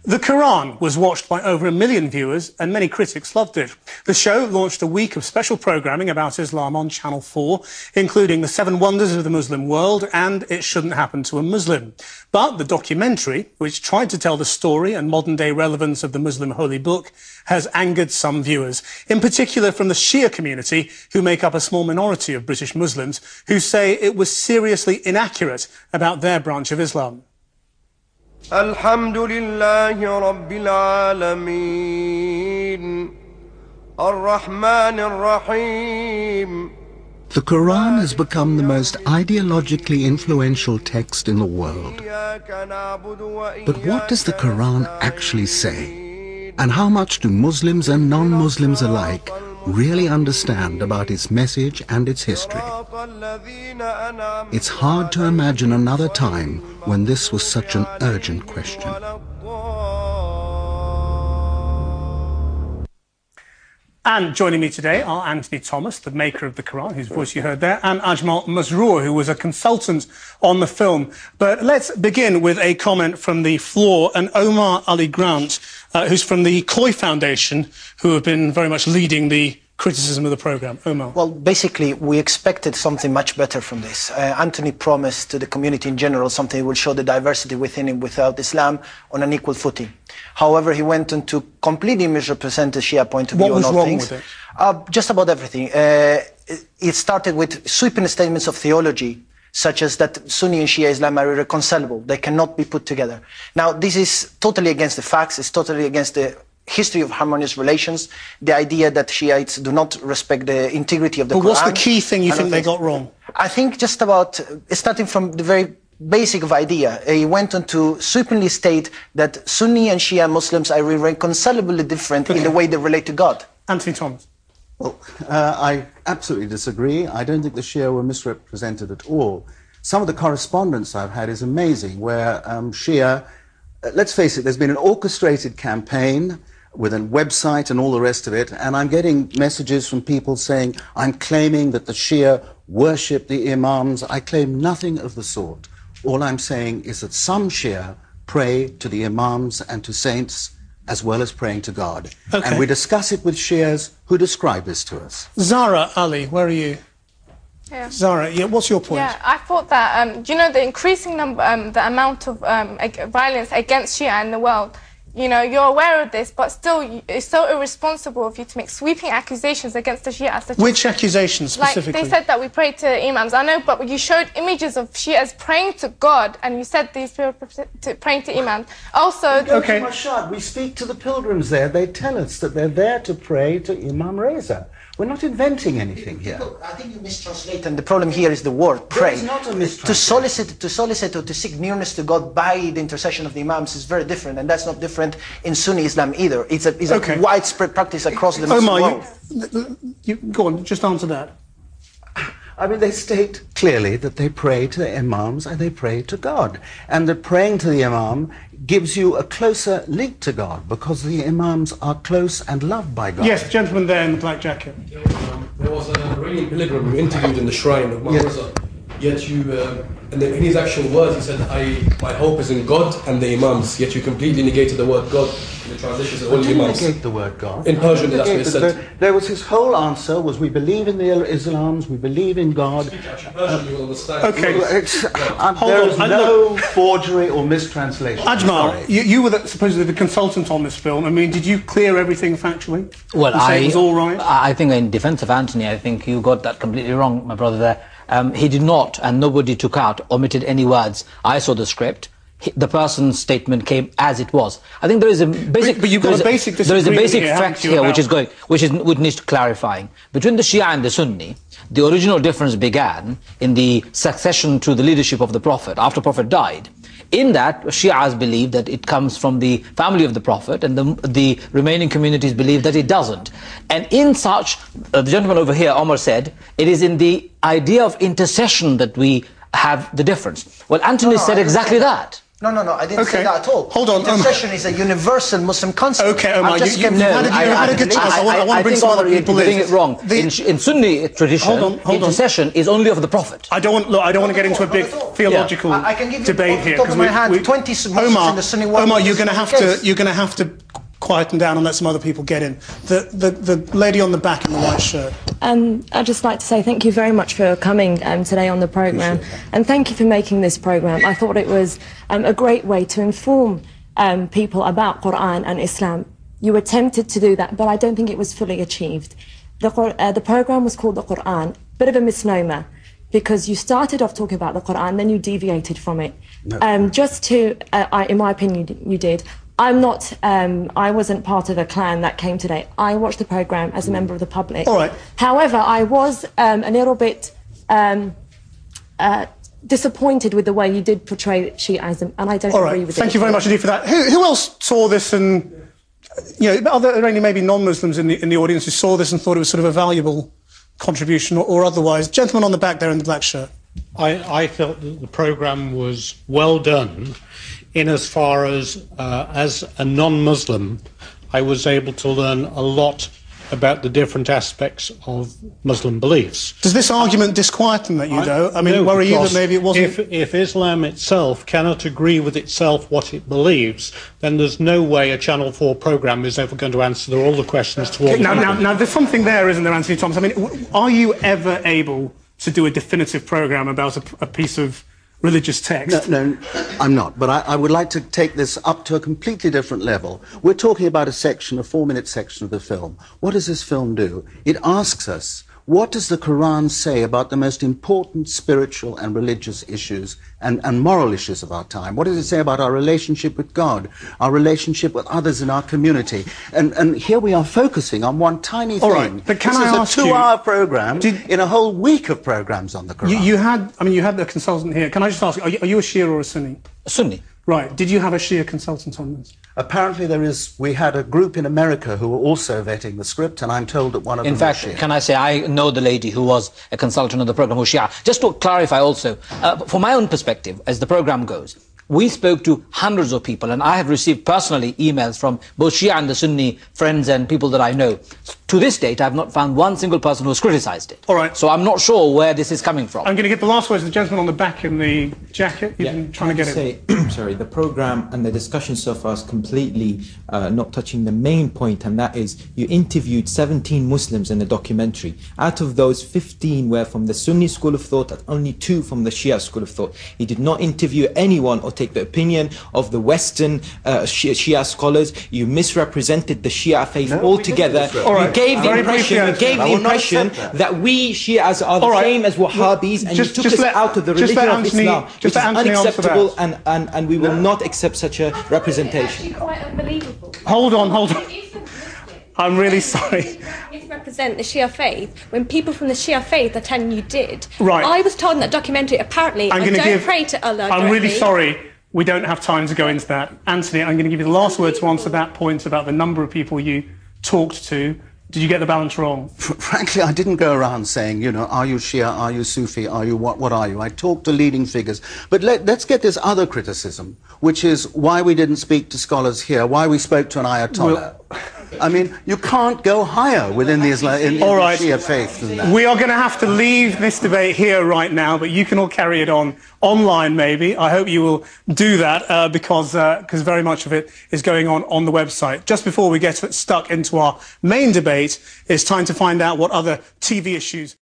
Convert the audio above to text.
The Quran was watched by over 1 million viewers and many critics loved it. The show launched a week of special programming about Islam on Channel 4, including the 7 wonders of the Muslim world and It Shouldn't Happen to a Muslim. But the documentary, which tried to tell the story and modern-day relevance of the Muslim holy book, has angered some viewers, in particular from the Shia community, who make up a small minority of British Muslims, who say it was seriously inaccurate about their branch of Islam. Alhamdulillahi Rabbil Alameen Ar-Rahman Ar-Rahim. The Quran has become the most ideologically influential text in the world. But what does the Quran actually say? And how much do Muslims and non-Muslims alike really understand about its message and its history? It's hard to imagine another time when this was such an urgent question. And joining me today are Anthony Thomas, the maker of the Quran, whose voice you heard there, and Ajmal Masroor, who was a consultant on the film. But let's begin with a comment from the floor, and Omar Ali Grant, who's from the Koi Foundation, who have been very much leading the criticism of the programme. Omar. Well, basically, we expected something much better from this. Anthony promised to the community in general something that will show the diversity within and without Islam on an equal footing. However, he went on to completely misrepresent the Shia point of view on all things. What was wrong with it? Just about everything. It started with sweeping statements of theology, such as that Sunni and Shia Islam are irreconcilable. They cannot be put together. Now, this is totally against the facts. It's totally against the history of harmonious relations, the idea that Shiites do not respect the integrity of the Quran. But what's the key thing you think they got wrong? I think just about, starting from the very basic of idea, he went on to sweepingly state that Sunni and Shia Muslims are irreconcilably different in the way they relate to God. Anthony Thomas. Well, I absolutely disagree. I don't think the Shia were misrepresented at all. Some of the correspondence I've had is amazing, where Shia, let's face it, there's been an orchestrated campaign with a website and all the rest of it, and I'm getting messages from people saying, I'm claiming that the Shia worship the Imams. I claim nothing of the sort. All I'm saying is that some Shia pray to the Imams and to saints as well as praying to God. Okay. And we discuss it with Shias who describe this to us. Zara Ali, where are you? Yeah. Zara, yeah, what's your point? Yeah, I thought that, you know, the increasing number, the amount of violence against Shia in the world, you know, you're aware of this, but still, it's so irresponsible of you to make sweeping accusations against the Shia. Which accusations specifically? Like, they said that we pray to Imams. I know, but you showed images of Shias praying to God, and you said these people praying to Imams. Also, okay. Mashhad, we speak to the pilgrims there. They tell us that they're there to pray to Imam Reza. We're not inventing anything here. I think you mistranslate, and the problem here is the word pray. It's not a mistranslation. To solicit or to seek nearness to God by the intercession of the Imams is very different, and that's not different in Sunni Islam either. It's a widespread practice across the Muslim world. You go on, just answer that. I mean, they state clearly that they pray to the Imams and they pray to God. And that praying to the Imam gives you a closer link to God because the Imams are close and loved by God. Yes, the gentleman there in the black jacket. There was a Iranian pilgrim who interviewed in the shrine of Marza. Yet you, in his actual words, he said, my hope is in God and the Imams. Yet you completely negated the word God in the translations of all the Imams. Negate the word God. In Persian, that's what he said. There was his whole answer was, we believe in the Islams, we believe in God. Persian, you will understand. Okay. There is no forgery or mistranslation. Ajmal, you were supposedly the consultant on this film. I mean, did you clear everything factually? Well, it was all right? I think in defense of Anthony, I think you got that completely wrong, my brother there. He did not, and nobody took out, omitted any words. I saw the script. The person's statement came as it was. I think there is a basic. But you've got a basic disagreement. There is a basic here, fact here, which needs clarifying. Between the Shia and the Sunni, the original difference began in the succession to the leadership of the Prophet after Prophet died. In that, Shias believe that it comes from the family of the Prophet, and the remaining communities believe that it doesn't. And in such, the gentleman over here, Omar, said, it is in the idea of intercession that we have the difference. Well, Anthony said exactly that. No, I didn't say that at all. Hold on. Intercession is a universal Muslim concept. Okay, Omar, you had a good chance. I want to bring some other people in. You're getting it wrong. In Sunni tradition, intercession is only of the Prophet. I don't want to get into a big theological debate here. Because 20 Muslims in the Sunni world. Omar, you're going to have to quieten down and let some other people get in. The lady on the back in the white shirt. I'd just like to say thank you very much for coming today on the programme, and thank you for making this programme. I thought it was a great way to inform people about Quran and Islam. You attempted to do that, but I don't think it was fully achieved. The programme was called the Quran, bit of a misnomer, because you started off talking about the Quran, then you deviated from it. No. In my opinion, you did. I wasn't part of a clan that came today. I watched the programme as a member of the public. All right. However, I was a little bit disappointed with the way you did portray Shiaism, and I don't agree with it. Thank you very much indeed for that. Who else saw this, and are there any maybe non-Muslims in the audience who saw this and thought it was sort of a valuable contribution or otherwise? Gentleman on the back there in the black shirt. I felt that the programme was well done, in as far as a non-Muslim, I was able to learn a lot about the different aspects of Muslim beliefs. Does this argument disquieten that you, though? I mean, no, worry you that maybe it wasn't... If Islam itself cannot agree with itself what it believes, then there's no way a Channel 4 programme is ever going to answer all the questions to all the people. Now, there's something there, isn't there, Anthony Thomas? I mean, are you ever able to do a definitive programme about a piece of religious text? No, I'm not. But I would like to take this up to a completely different level. We're talking about a 4-minute section of the film. What does this film do? It asks us, what does the Quran say about the most important spiritual and religious issues and moral issues of our time? What does it say about our relationship with God, our relationship with others in our community? And here we are focusing on one tiny thing. All right, but can I ask you... This is a 2-hour programme in a whole week of programmes on the Quran. You had the consultant here. Can I just ask, are you a Shia or a Sunni? A Sunni. Right. Did you have a Shia consultant on this? Apparently we had a group in America who were also vetting the script, and I'm told that one of them was Shia. In fact, can I say, I know the lady who was a consultant on the programme, who's Shia. Just to clarify also, from my own perspective, as the programme goes, we spoke to hundreds of people, and I have received personally emails from both Shia and the Sunni friends and people that I know. To this date, I have not found one single person who has criticised it. All right. So I'm not sure where this is coming from. I'm going to get the last words to the gentleman on the back in the jacket. You've been trying to get it. Sorry, the programme and the discussion so far is completely not touching the main point, and that is you interviewed 17 Muslims in the documentary. Out of those, 15 were from the Sunni school of thought and only 2 from the Shia school of thought. He did not interview anyone or take the opinion of the Western Shia scholars. You misrepresented the Shia faith altogether. You gave the impression that we Shias are the same as Wahhabis, and you took us out of the religion of Islam, which is unacceptable, and we will not accept such a representation. Quite unbelievable. Hold on. I'm really sorry. Misrepresent the Shia faith when people from the Shia faith are telling you did. Right. I was told in that documentary, apparently, I don't pray to Allah directly. I'm really sorry. We don't have time to go into that. Anthony, I'm going to give you the last word to answer that point about the number of people you talked to. Did you get the balance wrong? Frankly, I didn't go around saying, are you Shia, are you Sufi, are you what are you? I talked to leading figures. But let's get this other criticism, which is why we didn't speak to scholars here, why we spoke to an Ayatollah. I mean, you can't go higher within the Shia faith than that. We are going to have to leave this debate here right now, but you can all carry it on online maybe. I hope you will do that because very much of it is going on the website. Just before we get stuck into our main debate, it's time to find out what other TV issues